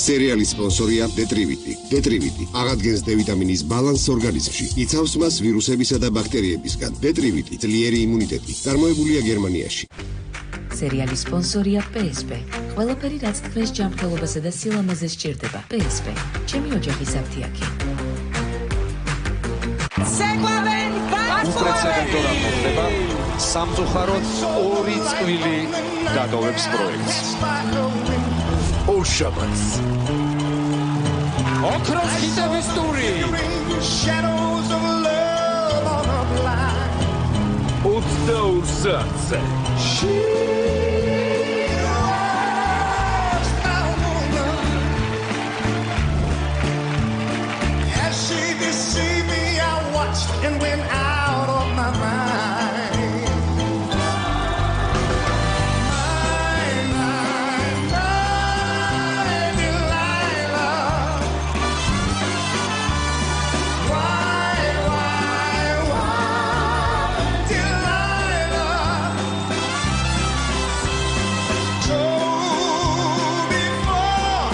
სერიალის სპონსორია დეტრივიტი. დეტრივიტი აღადგენს D ვიტამინის ბალანსს ორგანიზმში, იცავს მას ვირუსებისა და ბაქტერიებისგან. დეტრივიტი ძლიერი იმუნიტეტი. წარმოებულია გერმანიაში. სერიალის სპონსორია PSP. ყველაფერი რაც თქვენს ჯანმრთელობასა და სილამაზეს სჭირდება. PSP. ჩემი ოჯახის აფთიაქი. უპრეცედენტო რა მოხდება? სამწუხაროდ 2 წყვილი გადავებს პროექტს. ოშაბათს. ოქროს ხიდების ტური. 22 საათზე. And went out of my mind. My Delilah. Why, Delilah? So before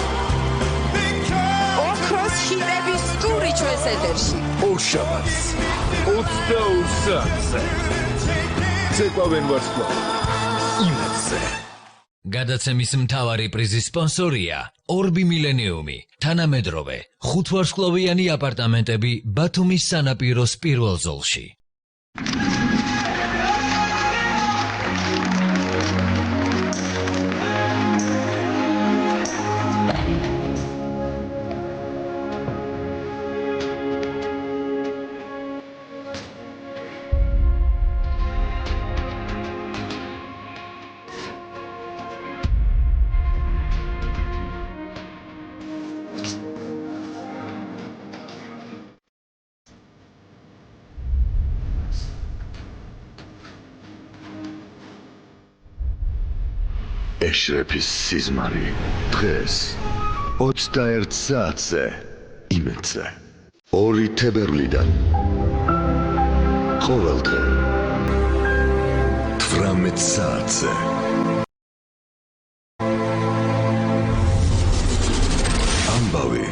they come. ოქროს ხიდების ტური ჩვენს ეთერში. ოშაბათს. 22 საათზე. ცეკვავენ ვარსკვლავ. იმედზე. გადაცემის მთავარი პრიზის სპონსორია ორბი მილენიუმი. თანამედროვე 5 ვარსკვლავიანი აპარტამენტები ბათუმის სანაპიროს პირველ ზოლში. ეშრეფის სიზმარი დღეს 21 საათზე იმედზე 2 თებერვლიდან ყოველდღე 18 საათზე ამბავი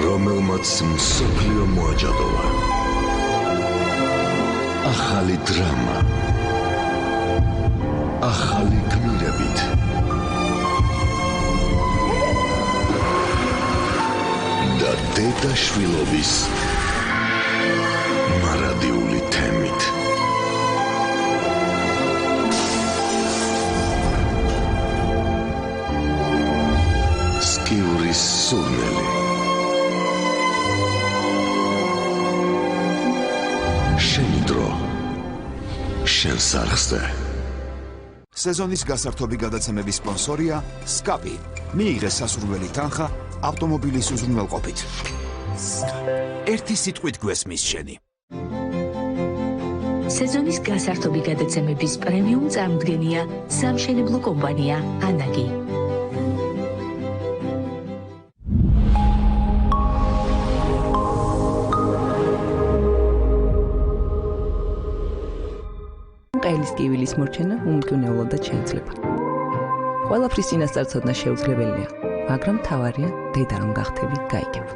რომელმაც მსოფლიო მოაჯადოვა ახალი დრამა ახალი გმირებით და დედაშვილობის მარადიული თემით. სკივრის სურნელი. შენი დრო. შენ სარხზე. სეზონის გასართობი გადაცემების სპონსორია SCAPI. მიიღეს სასურველი თანხა ავტომობილის უზრუნველყოფით. ერთი სიტყვით გვესმის შენი. სეზონის გასართობი გადაცემების პრემიუმ წარმოდგენია სამშენებლო კომპანია ანაგი. ყელის კივილის მორჩენა უმკვნევლად შეიძლება. ყველაფრის წინასწარ შეუძლებელია, მაგრამ თავარია დედა რომ გახდები გაიგებ.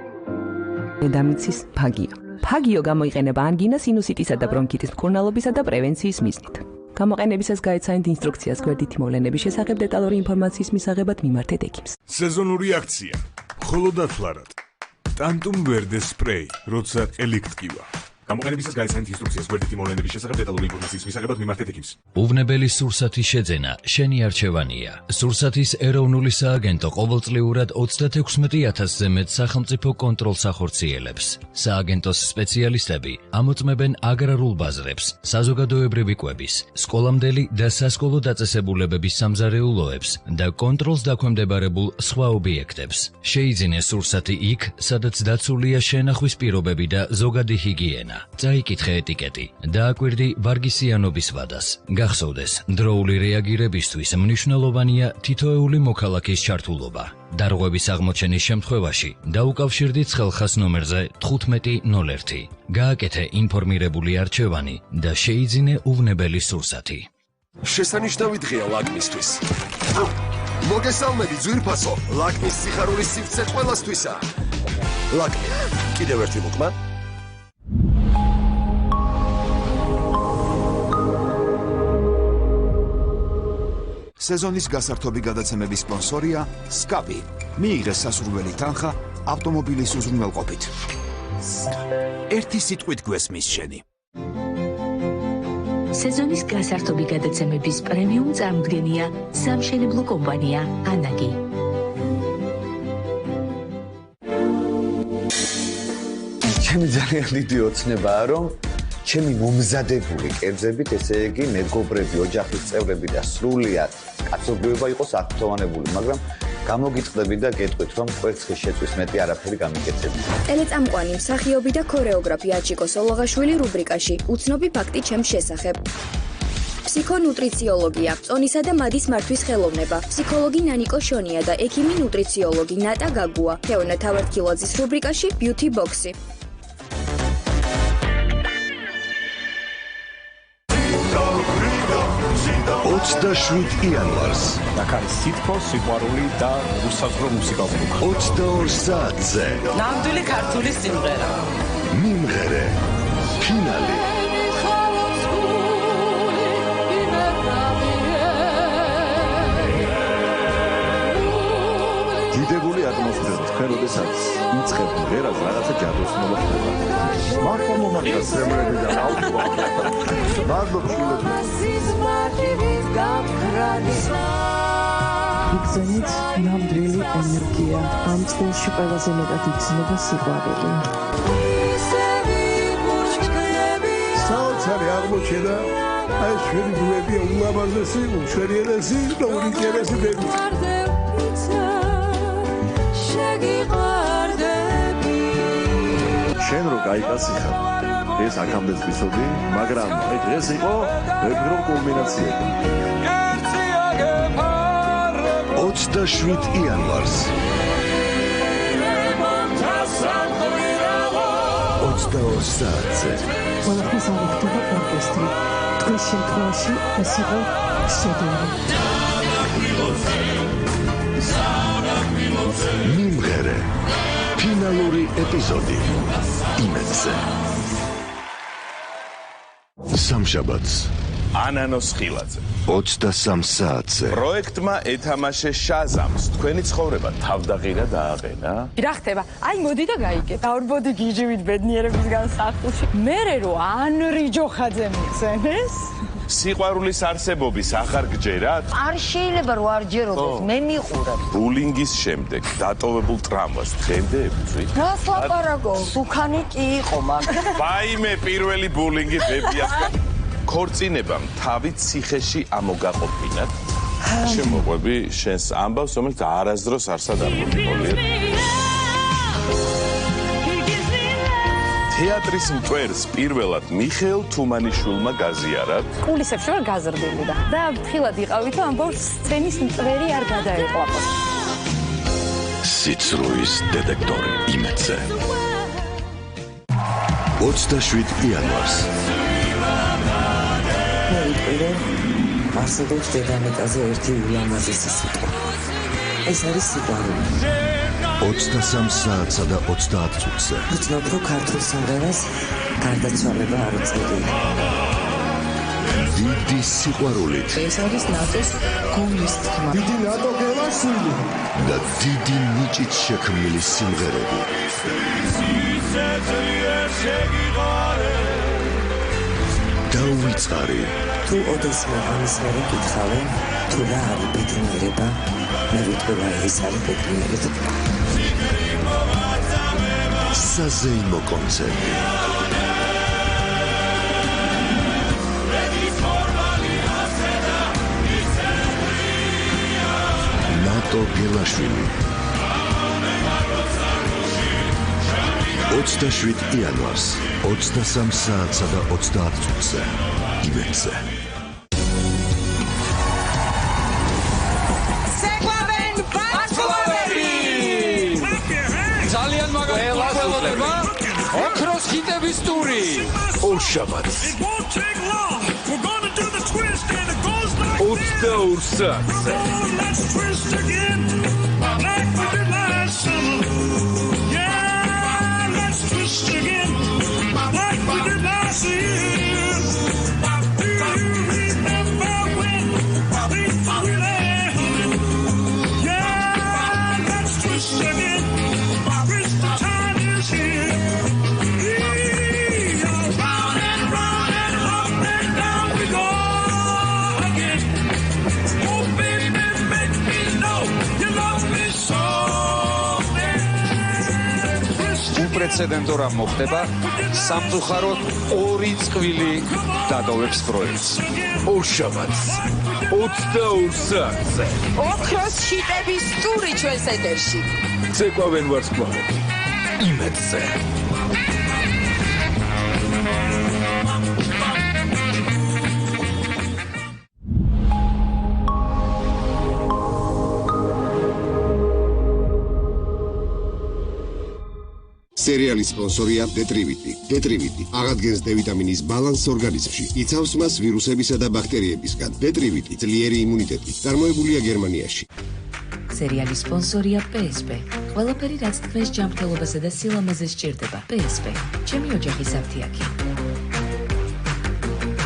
დედამიწის ფაგიო. ფაგიო გამოიყენება ანგინა, სინუსიტისა და ბრონქიტის მკურნალობისა და პრევენციის მიზნით. გამოყენებისას გაეცანით ინსტრუქციას გვერდითი მოვლენების შესახებ დეტალური ინფორმაციის მისაღებად მიმართეთ ექიმს. სეზონური აქცია. მხოლოდ ათვლარად. ტანტუმ ვერდეს სპრეი, როცა ყელი გტკივა. გამოყენებისას გაეცანით ინსტრუქციას გვერდითი მოვლენების შესახებ დეტალური ინფორმაციის მისაღებად მიმართეთ ექიმს. უვნებელი სურსათის შეძენა შენი არჩევანია. სურსათის ეროვნული სააგენტო ყოველწლიურად 36,000-ზე მეტ სახელმწიფო კონტროლს ახორციელებს. სააგენტოს სპეციალისტები ამოწმებენ აგრარულ ბაზრებს, საზოგადოებრივი კვების, სკოლამდელი და სასკოლო დაწესებულებების სამზარეულოებს და კონტროლს დაქვემდებარებულ სხვა ობიექტებს. შეიძინე სურსათი იქ, სადაც დაცულია შენახვის პირობები და ზოგადი ჰიგიენა. წაიკითხე ეტიკეტი, დააკვირდი ვარგისიანობის ვადას. გახსოვდეს, დროული რეაგირებისთვის მნიშვნელოვანია თითოეული მოქალაქის ჩართულობა. დარღვევის აღმოჩენის შემთხვევაში დაუკავშირდით ხელხას ნომერზე 1501. გააკეთე ინფორმირებული არჩევანი და შეიძინე უვნებელი სურსათი. შესანიშნავი დღეა ლაგმისთვის. მოგესალმები ძვირფასო, ლაკმის სიხარულის სივრცე ყველასთვისა. ლაკმი, კიდევ ერთი მოკმა. სეზონის გასართობი გადაცემების სპონსორია SCAPI. მიიღეს სასურველი თანხა ავტომობილის უზრუნველყოფით. ერთი სიტყვით გვესმის შენი. სეზონის გასართობი გადაცემების პრემიუმ წარმოდგენია სამშენებლო კომპანია ანაგი. ჩემი ძალიან დიდი ოცნებაა, რომ ჩემი მომზადებული კერძებით, ესე იგი, მეგობრები, ოჯახის წევრები და სრულიად კაცობრიობა იყოს აქტოვანებული, მაგრამ გამოგიწყდები და გეტყვით, რომ კვერცხის შეწვის მეტი არაფერი გამიკეთებია. ტელეწამყვანი, მსახიობი და ქორეოგრაფი აჩიკო სოლოღაშვილი რუბრიკაში უცნობი ფაქტი ჩემს შესახებ. ფსიქონუტრიციოლოგია, წონისა და მადის მართვის ხელოვნება, ფსიქოლოგი ნანიკო შონია და ექიმი ნუტრიციოლოგი ნატა გაგუა. თეონა თავარდქილაძის რუბრიკაში ბიუთი ბოქსი. იანვარს აქ არის სითბო, სიყვარული და უსაზღვრო მუსიკალური 22 საათზე ნამდვილი ქართული სიმღერა. მიმღერე ფინალი დიდებული ატმოსფერო თქვენ როდესაც იწყებ მღერას რაღაცა ჯადოსნობა ხდება. მართლა მომართავს სემრები და აუწყო. მადლობა იგზენით ნამდვილი ენერგია. ამ წყვილში ყველაზე მეტად იგრძნობა სიყვარული. საოცარი აღმოჩნდა აი შვილი გულებია ულამაზესი, უშერიელესი და უნიკიერესი ბები. შენ რო გაიკაციხარ ეს აქამდეც ვიცოდი, მაგრამ აი ეს იყო ვებრო კულმინაცია. 27 იანვარს 22 საათზე ყველაფერს აღიქნება ორკესტრი. დღეს შემთხვევაში ეს იყო შედევრი. მიმღერე ფინალური ეპიზოდი იმედზე სამშაბათს ანანოს ხილაძე 23 საათზე პროექტმა ეთამაშე შაზამს. თქვენი ცხოვრება თავდაღირა დააყენა? რა ხდება? აი მოდი და გაიგე. დავრბოდი გიჟივით ბედნიერებისგან სახლში. მერე რო ანრი ჯოხაძე მიხსენეს? სიყვარულის არსებობის ახარ გჯერათ? არ შეიძლება რო არ ჯეროდეს, მე მიყურებ. ბულინგის შემდეგ დატოვებულ ტრამვას დღემდე ებრძვით? რას ლაპარაკობს? უკანი კი იყო, მაგრამ ვაიმე, პირველი ბულინგი ბებიას ქორწინებამ თავით ციხეში ამოგაყოფინათ. შემოყვები შენს ამბავს, რომელიც არასდროს არსად არ მოგიყოლია. თეატრის მტვერს პირველად მიხეილ თუმანიშვილმა გაზიარა. კულისებში ვარ გაზრდილი და ფრთხილად იყავით, რომ ამბავს სცენის მტვერი არ გადაეყვაპოს. სიცრუის დეტექტორი იმედზე 27 იანვარს მე ვიტყვი, არსებობს დედამიწაზე ერთი ულამაზესი სიტყვა. ეს არის სიყვარული. 23 საათსა და 30 წუთზე ვცნობ, რომ ქართულ სიმღერას გარდაცვალება არ უწევია. დიდი სიყვარულით ეს არის ნატოს გოლის თქმა. დიდი ნატო გელაშვილი და დიდი ნიჭით შექმნილი სიმღერები. დავიწყარი თუ ოდესმე ამის მერე გითხავენ, თუ რა არის ბედნიერება, მე ვიტყვი, ეს არის ბედნიერება. საზეიმო კონცერტი ნატო გელაშვილი 27 იანვარს 23 საათსა და 30 წუთზე იმედზე ძალიან მაგარი ხელოვნება ოქროს ჰიტების ტური ორ შაბათს 22 საათზე. პრეცედენტო რამ მოხდება სამწუხაროდ 2 წყვილი დატოვებს პროექტს ორშაბათს 22 საათზე ოქროს შიტების ტური ჩვენს ეთერში ცეკვავენ ვარსკვლავები იმედზე სერიალის სპონსორია დეტრივიტი. დეტრივიტი აღადგენს დ-ვიტამინის ბალანსს ორგანიზმში, იცავს მას ვირუსებისა და ბაქტერიებისგან. დეტრივიტი ძლიერი იმუნიტეტი. წარმოებულია გერმანიაში. სერიალის სპონსორია PSP. ყველაფერი რაც თქვენს ჯანმრთელობასა და სილამაზეს სჭირდება. PSP. ჩემი ოჯახის აფთიაქი.